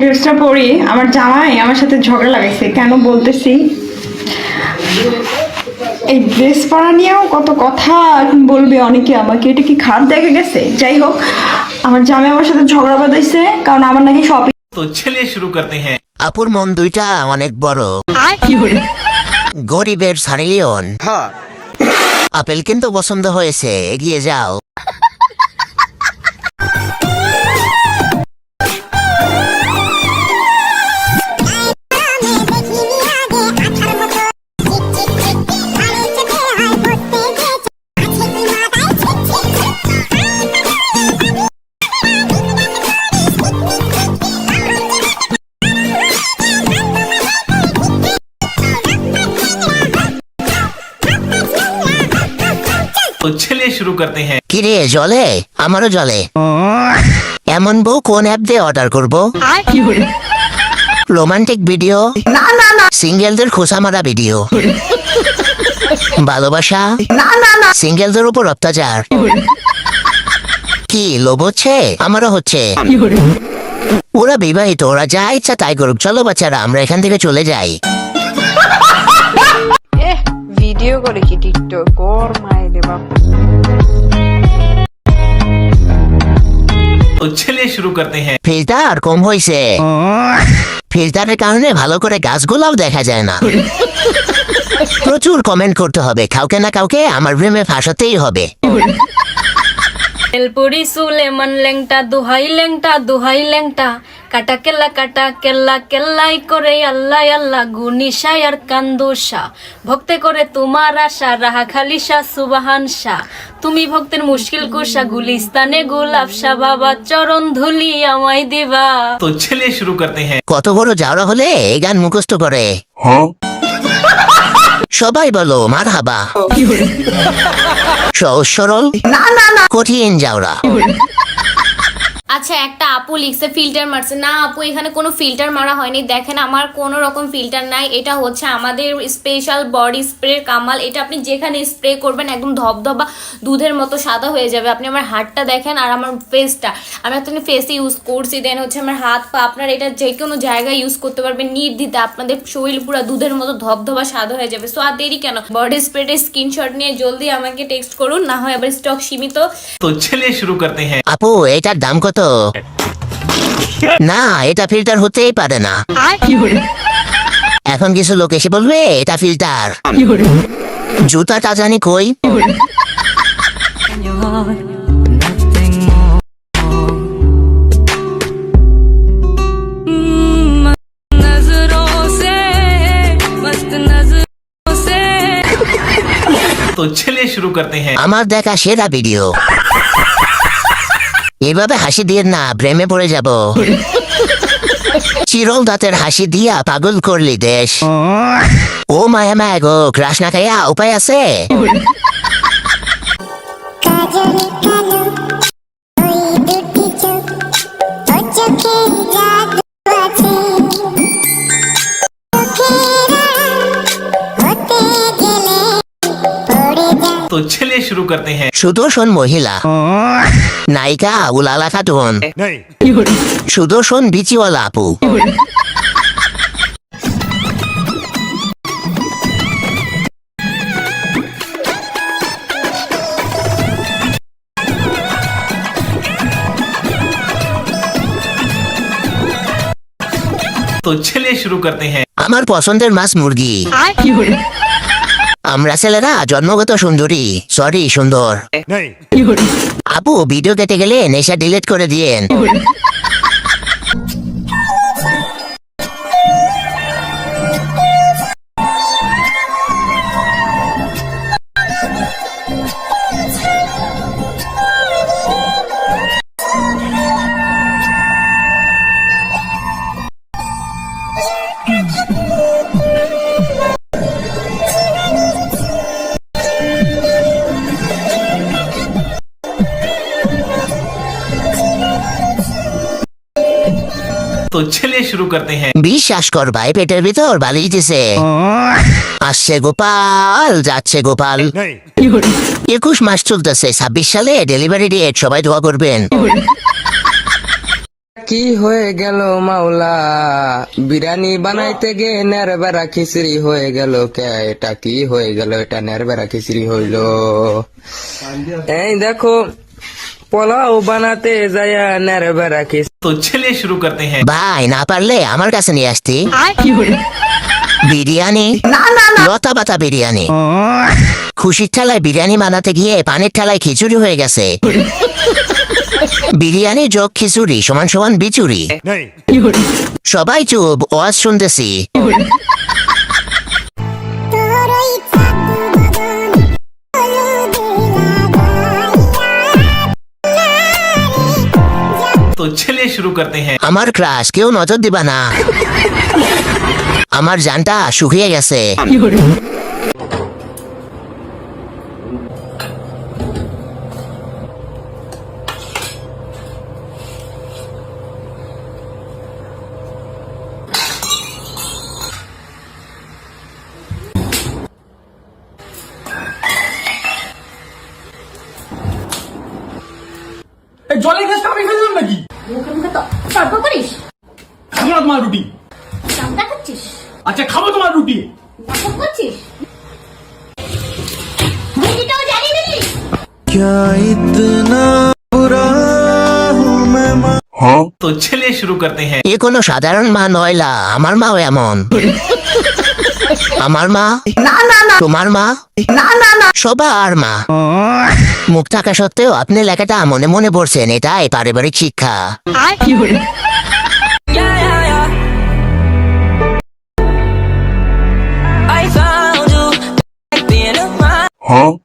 ড্রেসটা পরি আমার জামাই আমার সাথে ঝগড়া লাগাইছে কেন বলতেছি। এই ড্রেস পরা নিয়েও কত কথা এখন বলবে অনেকে আমাকে, এটা কি খারাপ দেখে গেছে? যাই হোক, আমার জামাই আমার সাথে ঝগড়া বাঁধাইছে কারণ আমার নাকি শপিং। তো চলিए শুরু করতে হ্যাঁ। আপুর মন দুইটা অনেক বড়, গরিবের সারিলিয়ন। আপেল কিন্তু পছন্দ হয়েছে, এগিয়ে যাও। तो चलिए शुरू करते हैं। কিরে জলে? আমারও জলে। এমন বউ কোন অ্যাপ দিয়ে অর্ডার করবো? রোমান্টিক ভিডিও, সিঙ্গেলদের খোসা মারা ভিডিও, ভালোবাসা, সিঙ্গেলদের উপর অত্যাচার। কি লোভ হচ্ছে? আমারও হচ্ছে। ওরা বিবাহিত, ওরা যা ইচ্ছা তাই করুক। চলো বাচ্চারা, আমরা এখান থেকে চলে যাই। ভিডিও করে কি টিকটক ওর মায়ের বাপ। तो चलिए शुरू करते हैं। ফিল্টার কম হয়েছে। ফিল্টারের কারণে ভালো করে গাছগুলোও দেখা যায় না। প্রচুর কমেন্ট করতে হবে, কাউকে না কাউকে আমার প্রেমে ফাঁসাতেই হবে। এলপুরি সুলেমান লেংটা দুহাই লেংটা কাটা কেল্লা কেল্লাই করে আল্লাহ আল্লাহ গুনিশা আর কান্দোসা ভক্তে করে তোমার আশা রাহা খালিশা সুবাহান শাহ তুমি ভক্তের মুশকিল কুশা গুলিস্তানে গোলাপ শাহ বাবা চরণ ধুলি আমায় দিবা। तो चलिए शुरू करते हैं। কত বড় যাওয়া হলে এই গান মুখস্থ করে। সবাই বলো মারহাবা। সহজ সরল, কঠিন যাওরা। আচ্ছা, একটা আপু লিখছে ফিল্টার মারছে। না আপু, এখানে কোনো ফিল্টার মারা হয়নি। দেখেন আমার কোনো রকম ফিল্টার নাই। এটা হচ্ছে আমাদের স্পেশাল বডি স্প্রে কামাল। এটা আপনি যেখানে স্প্রে করবেন একদম ধবধবা দুধের মতো সাদা হয়ে যাবে। আপনি আমার হাতটা দেখেন আর আমার ফেসটা, আমি একটা ফেসে ইউজ করছি। দেন হচ্ছে আমার হাত পা, আপনার এটা যে কোনো জায়গায় ইউজ করতে পারবেন নির্দ্বিধায়। আপনাদের শরীর পুরো দুধের মতো ধবধবা সাদা হয়ে যাবে। সো আর দেরি কেন, বডি স্প্রেটের স্ক্রিনশট নিয়ে জলদি আমাকে টেক্সট করুন, না হয় আবার স্টক সীমিত। तो चलिए शुरू करते हैं। আপু এটার দাম কত? না, এটা ফিল্টার হতেই পারে না। এখন কিছু লোক এসে বলবে এটা ফিল্টার। জুতাটা জানি কই। तो चलिए शुरू करते हैं। আমার দেখা সেরা ভিডিও। এভাবে হাসি দিয়ে না, প্রেমে পড়ে যাব। চিরল দাঁতের হাসি দিয়া পাগল করলি দেশ। ও মায়া মায়া গো, ক্রাশ না খাইয়া উপায় আছে? तो चलिए शुरू करते हैं। সুদর্শন মহিলা, নায়িকা উলালা খাতুন, সুদর্শন বিচিওয়ালা আপু। तो चलिए शुरू करते हैं। আমার পছন্দের মাছ মুরগি। আমরা ছেলেরা জন্মগত সুন্দরী, সরি সুন্দর। আপু ভিডিও কেটে গেলে নেশা ডিলিট করে দিয়েন। तो चलिए शुरू करते हैं। বিশ্বাস কর ভাই, পেটের ভিতর বালিয়ে দিছে। আসছে গোপাল, যাচ্ছে গোপাল। 21 মাস চলতেছে, 26 সালে ডেলিভারি ডেট। সবাই দোয়া করবেন। কি হয়ে গেল মাওলা, বিরিয়ানি বানাইতে গে নেরবেরা খিচড়ি হয়ে গেল কে, এটা কি হয়ে গেল, এটা নেরবেরা খিচড়ি হইল। এই দেখো পোলাও বানাতে যায়া নেরবেরা খিচড়ি। तो चलिए शुरू करते हैं। ভাই না পারলে আমার কাছে নিয়ে আসতি বিরিয়ানি, লতা পাতা বিরিয়ানি। খুশির ঠেলায় বিরিয়ানি বানাতে গিয়ে পানির ঠেলায় খিচুড়ি হয়ে গেছে। বিরিয়ানি যোগ খিচুড়ি সমান সমান বিচুরি। সবাই চুপ, ওয়াজ শুনতেছি। तो चलिए शुरू करते हैं। আমার ক্রাশ, কেউ নজর দিবা না, আমার জানটা শুকিয়ে গেছে। জলের গ্লাসটা আমি ফেললাম নাকি? তর্ক করিস, খাবো না তোমার রুটি। চামড়া খাচ্ছিস, আচ্ছা খাবো তোমার রুটি। নাটক করছিস, রুটিটাও জানি নিলি। तो चलिए शुरू करते हैं। এ কোনো সাধারণ মা নয়লা, আমার মাও এমন। আমার মা, তোমার মা, সবার মা। মুখ থাকা সত্ত্বেও আপনি লেখাটা মনে মনে পড়ছেন, এটাই পারিবারিক শিক্ষা।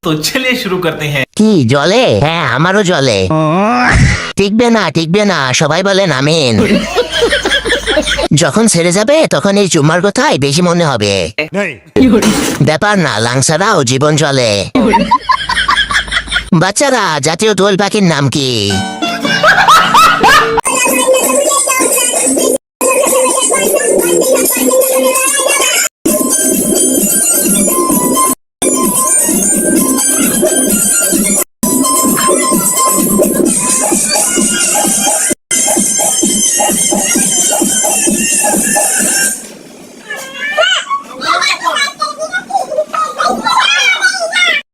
तो चलिए शुरू करते हैं। কি জলে? হ্যাঁ আমারও জলে। টিকবে না, টিকবে না, সবাই বলেন আমিন। যখন ছেড়ে যাবে তখন এই চুম্মার কথাই বেশি মনে হবে। ব্যাপার না, লাংসারাও জীবন চলে। বাচ্চারা, জাতীয় দোয়েল পাখির নাম কি?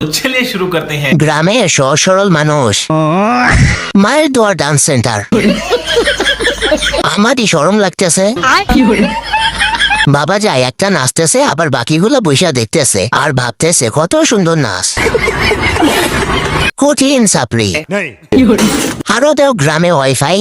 तो चलिए शुरू करते हैं। গ্রামে সহজ সরল মানুষ, মায়ের দোয়ার ডান্স সেন্টার। আমারই শরম লাগতেছে। বাবা যায় একটা নাচতেছে, আবার বাকিগুলো বৈশা দেখতেছে আর ভাবতেছে কত সুন্দর নাচ। কঠিন সাপড়ি। আরো দেও গ্রামে ওয়াইফাই।